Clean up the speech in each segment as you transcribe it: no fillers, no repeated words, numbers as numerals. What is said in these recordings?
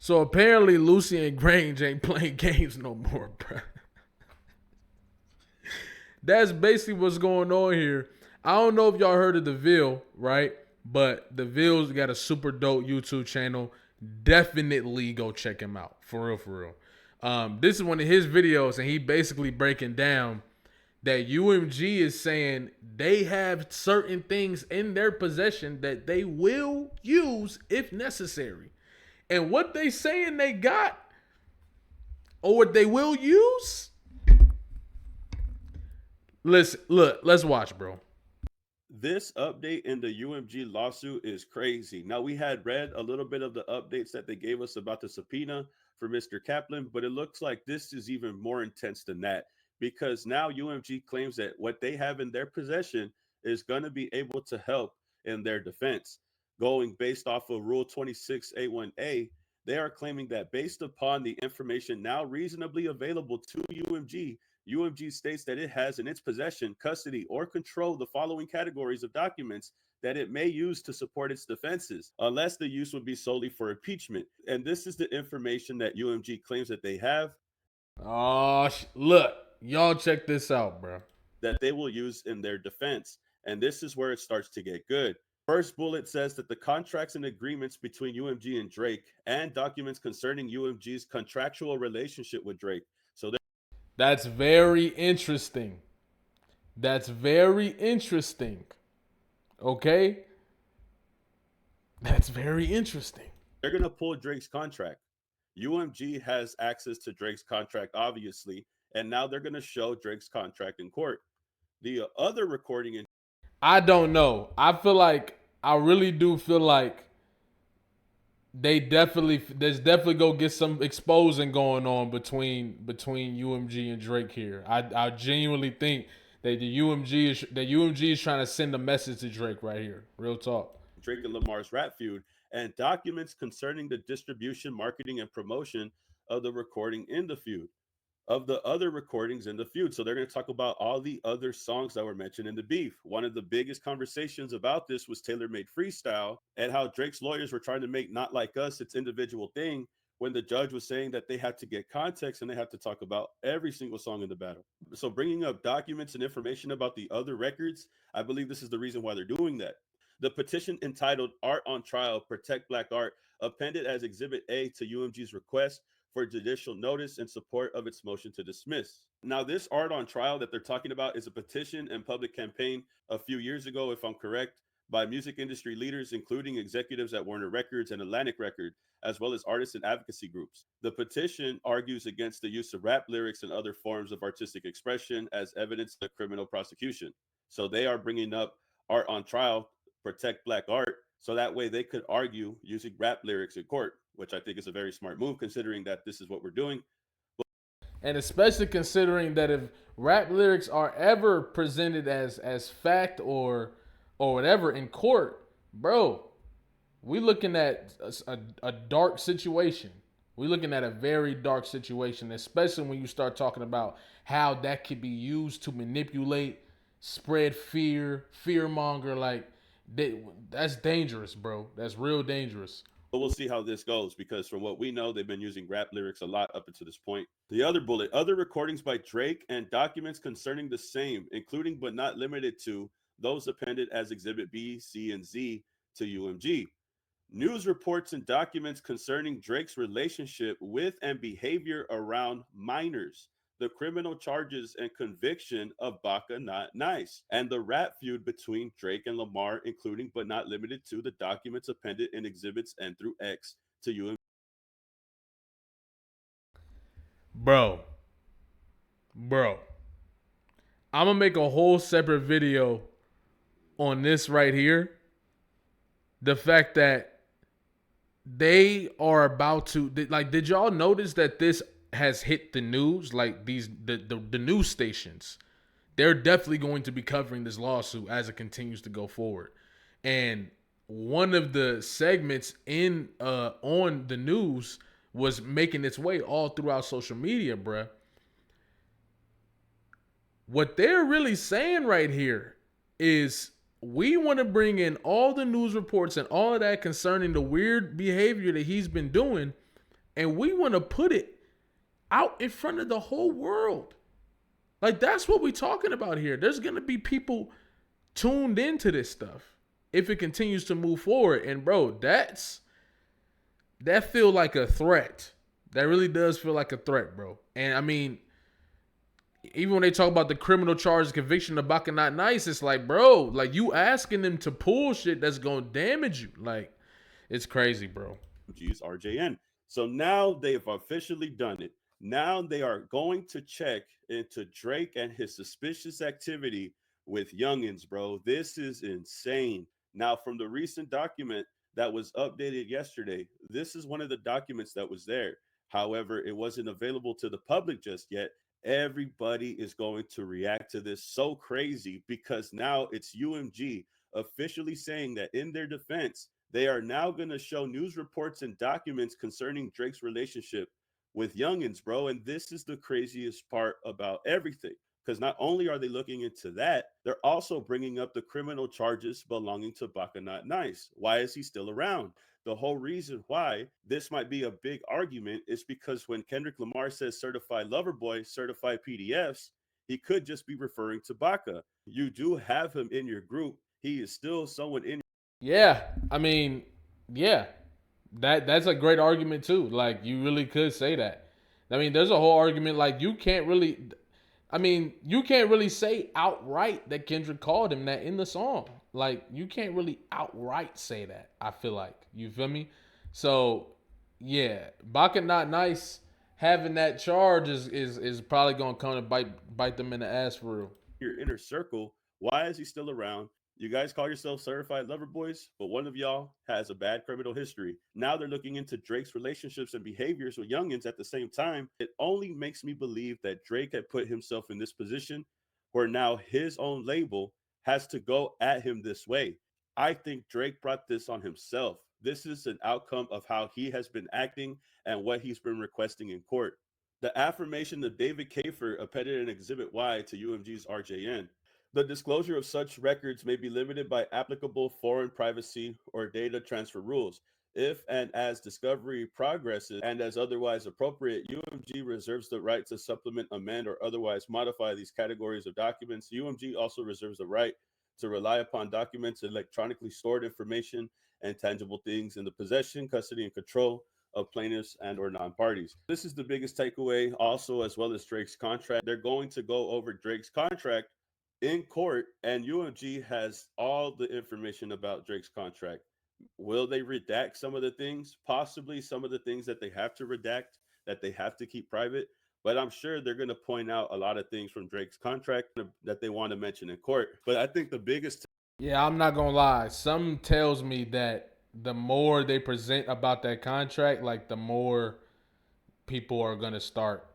So apparently Lucian Grange ain't playing games no more, bro. That's basically what's going on here. I don't know if y'all heard of DeVille, right? But DeVille's got a super dope YouTube channel. Definitely go check him out. For real, for real. This is one of his videos, and he basically breaking down that UMG is saying they have certain things in their possession that they will use if necessary. And what they saying they got or what they will use, listen, look, let's watch, bro. This update in the UMG lawsuit is crazy. Now, we had read a little bit of the updates that they gave us about the subpoena for Mr. Kaplan, but it looks like this is even more intense than that because now UMG claims that what they have in their possession is going to be able to help in their defense. Going based off of Rule 26A1A, they are claiming that based upon the information now reasonably available to UMG, UMG states that it has in its possession, custody, or control the following categories of documents that it may use to support its defenses, unless the use would be solely for impeachment. And this is the information that UMG claims that they have Oh, look, y'all check this out, bro. that they will use in their defense. And this is where it starts to get good. First bullet says that the contracts and agreements between UMG and Drake and documents concerning UMG's contractual relationship with Drake. So That's very interesting. That's very interesting. Okay? That's very interesting. they're going to pull Drake's contract. UMG has access to Drake's contract, obviously, and now they're going to show Drake's contract in court. The other recording in I don't know. I really do feel like there's definitely go get some exposing going on between UMG and Drake here. I genuinely think that the UMG is trying to send a message to Drake right here. Real talk. Drake and Lamar's rap feud and documents concerning the distribution, marketing, and promotion of the recording in the feud. Of the other recordings in the feud. So they're going to talk about all the other songs that were mentioned in the beef. One of the biggest conversations about this was Taylor Made Freestyle and how Drake's lawyers were trying to make Not Like Us its individual thing when the judge was saying that they had to get context and they had to talk about every single song in the battle. So bringing up documents and information about the other records, I believe this is the reason why they're doing that. The petition entitled Art on Trial, Protect Black Art, appended as Exhibit A to UMG's request for judicial notice in support of its motion to dismiss. Now, this art on trial that they're talking about is a petition and public campaign a few years ago, if I'm correct, by music industry leaders, including executives at Warner Records and Atlantic Record, as well as artists and advocacy groups. The petition argues against the use of rap lyrics and other forms of artistic expression as evidence of criminal prosecution. So they are bringing up art on trial, protect black art, so that way they could argue using rap lyrics in court, which I think is a very smart move considering that this is what we're doing. And especially considering that if rap lyrics are ever presented as fact or whatever in court, bro, we looking at a dark situation. We looking at a very dark situation, especially when you start talking about how that could be used to manipulate, spread fear monger. Like that's dangerous, bro. That's real dangerous. But we'll see how this goes because from what we know, they've been using rap lyrics a lot up until this point. The other bullet, other recordings by Drake and documents concerning the same, including but not limited to those appended as Exhibit B, C, and Z to UMG. News reports and documents concerning Drake's relationship with and behavior around minors, the criminal charges and conviction of Baka Not Nice, and the rap feud between Drake and Lamar, including but not limited to the documents appended in exhibits N through X to UMG. Bro, bro, I'm gonna make a whole separate video on this right here. The fact that they are about to like, did y'all notice that this has hit the news? Like the news stations, they're definitely going to be covering this lawsuit as it continues to go forward. And one of the segments in on the news was making its way all throughout social media, bruh. What they're really saying right here is we want to bring in all the news reports and all of that concerning the weird behavior that he's been doing and we want to put it out in front of the whole world. Like, that's what we're talking about here. There's going to be people tuned into this stuff if it continues to move forward. And bro, that feel like a threat. That really does feel like a threat, bro. And I mean, even when they talk about the criminal charges, conviction of Baka not nice, it's like, bro, like you asking them to pull shit that's gonna damage you. Like, it's crazy, bro. UMG's RJN. So now they've officially done it. Now they are going to check into Drake and his suspicious activity with youngins, bro. This is insane. Now, from the recent document that was updated yesterday, this is one of the documents that was there. However, it wasn't available to the public just yet. Everybody is going to react to this so crazy because now it's UMG officially saying that in their defense, they are now going to show news reports and documents concerning Drake's relationship with youngins, bro. And this is the craziest part about everything. Because not only are they looking into that, they're also bringing up the criminal charges belonging to Baka Not Nice. Why is he still around? The whole reason why this might be a big argument is because when Kendrick Lamar says certified lover boy, certified PDFs, he could just be referring to Baka. You do have him in your group. He is still someone in. Yeah, I mean, yeah, that's a great argument too. Like, you really could say that. I mean, there's a whole argument like you can't really. I mean, you can't really say outright that Kendrick called him that in the song. Like, you can't really outright say that. I feel like, you feel me? So, yeah, Baka Not Nice having that charge is probably gonna come to bite them in the ass for real. Your inner circle. Why is he still around? You guys call yourself certified lover boys, but one of y'all has a bad criminal history. Now they're looking into Drake's relationships and behaviors with youngins at the same time. It only makes me believe that Drake had put himself in this position where now his own label has to go at him this way. I think Drake brought this on himself. This is an outcome of how he has been acting and what he's been requesting in court. The affirmation of David Kafer appended in Exhibit Y to UMG's RJN. The disclosure of such records may be limited by applicable foreign privacy or data transfer rules. If and as discovery progresses and as otherwise appropriate, UMG reserves the right to supplement, amend, or otherwise modify these categories of documents. UMG also reserves the right to rely upon documents, electronically stored information, and tangible things in the possession, custody, and control of plaintiffs and or non-parties. This is the biggest takeaway also, as well as Drake's contract. They're going to go over Drake's contract in court, and UMG has all the information about Drake's contract. Will they redact some of the things? Possibly some of the things that they have to redact, that they have to keep private. But I'm sure they're going to point out a lot of things from Drake's contract that they want to mention in court. But I think the biggest. Yeah, I'm not gonna lie. Some tells me that the more they present about that contract, like the more people are gonna start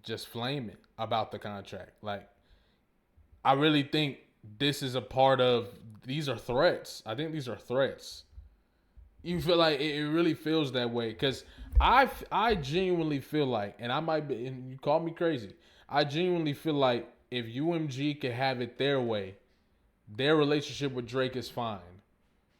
just flaming about the contract. Like, I really think this is a part of, these are threats. I think these are threats. You feel like it really feels that way because I genuinely feel like, and I might be, and you call me crazy, I genuinely feel like if UMG could have it their way, their relationship with Drake is fine.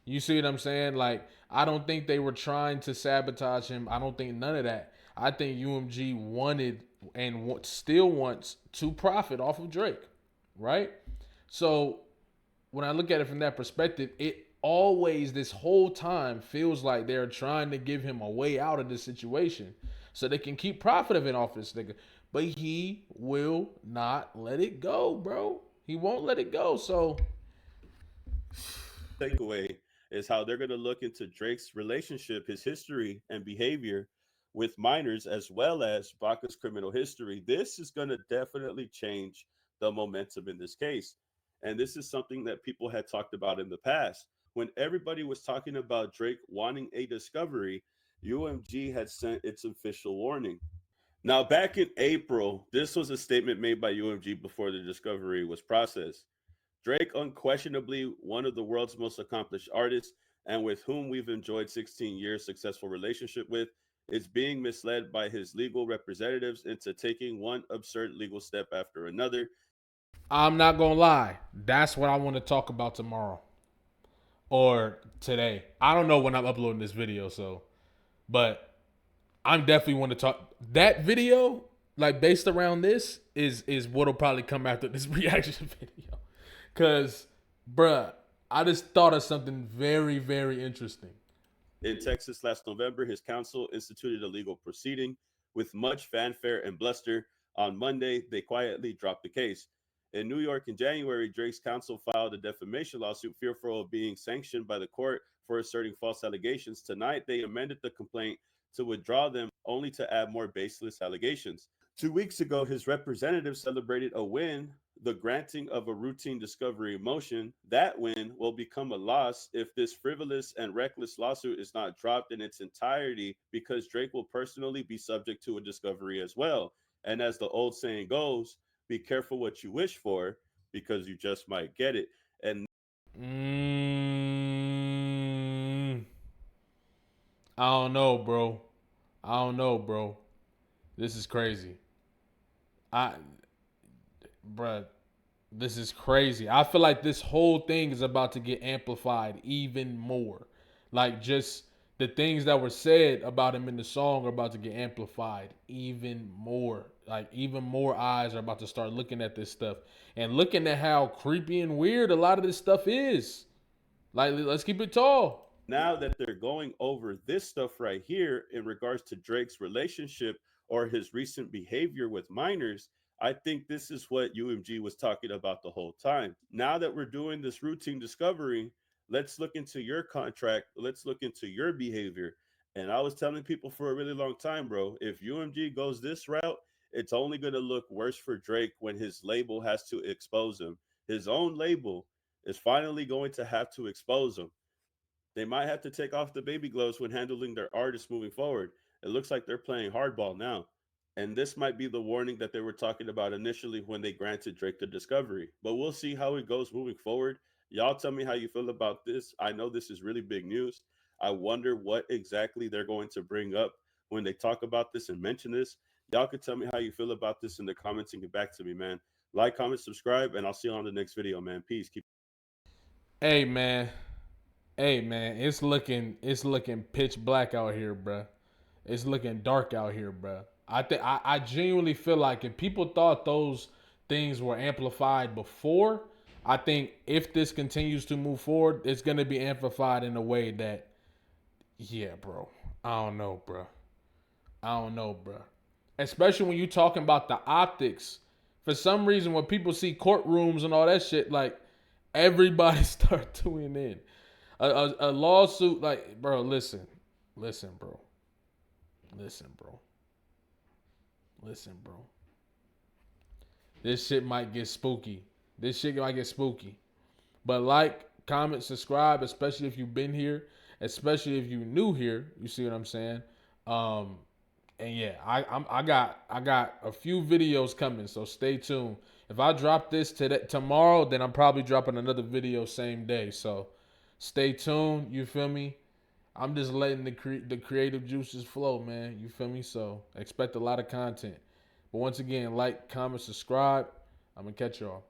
You see what I'm saying? Like, I don't think they were trying to sabotage him. I don't think none of that. I think UMG wanted and still wants to profit off of Drake, right? So when I look at it from that perspective, it always, this whole time, feels like they're trying to give him a way out of this situation so they can keep profiting off this nigga. But he will not let it go, bro. He won't let it go. So takeaway is how they're going to look into Drake's relationship, his history and behavior with minors, as well as Baka's criminal history. This is going to definitely change the momentum in this case. And this is something that people had talked about in the past. When everybody was talking about Drake wanting a discovery, UMG had sent its official warning. Now, back in April, this was a statement made by UMG before the discovery was processed. Drake, unquestionably one of the world's most accomplished artists and with whom we've enjoyed 16 years successful relationship with, is being misled by his legal representatives into taking one absurd legal step after another. I'm not gonna lie. That's what I want to talk about tomorrow or today. I don't know when I'm uploading this video, so, but I'm definitely want to talk that video, like based around this, is what'll probably come after this reaction video. Cause, bruh, I just thought of something very, very interesting. In Texas last November, his counsel instituted a legal proceeding with much fanfare and bluster. On Monday, they quietly dropped the case. In New York in January, Drake's counsel filed a defamation lawsuit fearful of being sanctioned by the court for asserting false allegations. Tonight, they amended the complaint to withdraw them, only to add more baseless allegations. 2 weeks ago, his representative celebrated a win, the granting of a routine discovery motion. That win will become a loss if this frivolous and reckless lawsuit is not dropped in its entirety, because Drake will personally be subject to a discovery as well. And as the old saying goes, be careful what you wish for, because you just might get it. And Mm, I don't know, bro. I don't know, bro. This is crazy. I, bruh, this is crazy. I feel like this whole thing is about to get amplified even more. Like, just the things that were said about him in the song are about to get amplified even more. Like, even more eyes are about to start looking at this stuff and looking at how creepy and weird a lot of this stuff is. Like, let's keep it tall. now that they're going over this stuff right here in regards to Drake's relationship or his recent behavior with minors, I think this is what UMG was talking about the whole time. Now that we're doing this routine discovery, let's look into your contract, let's look into your behavior. And I was telling people for a really long time, bro, if UMG goes this route, it's only going to look worse for Drake when his label has to expose him. His own label is finally going to have to expose him. They might have to take off the baby gloves when handling their artists moving forward. It looks like they're playing hardball now. And this might be the warning that they were talking about initially when they granted Drake the discovery. But we'll see how it goes moving forward. Y'all tell me how you feel about this. I know this is really big news. I wonder what exactly they're going to bring up when they talk about this and mention this. Y'all can tell me how you feel about this in the comments and get back to me, man. Like, comment, subscribe, and I'll see you on the next video, man. Peace. Keep Hey, man. Hey, man. It's looking pitch black out here, bruh. It's looking dark out here, bruh. I genuinely feel like if people thought those things were amplified before, I think if this continues to move forward, it's gonna be amplified in a way that, yeah, bro. I don't know, bro. I don't know, bro. Especially when you talking about the optics. For some reason, when people see courtrooms and all that shit, like everybody start tuning in. A lawsuit, like, bro, listen, bro, listen, bro. Listen, bro. This shit might get spooky. This shit might get spooky. But like, comment, subscribe, especially if you've been here, especially if you new here. You see what I'm saying? Um, and yeah, I got a few videos coming, so stay tuned. If I drop this today tomorrow, then I'm probably dropping another video same day. So stay tuned. You feel me? I'm just letting the creative juices flow, man. You feel me? So expect a lot of content. But once again, like, comment, subscribe. I'm gonna catch y'all.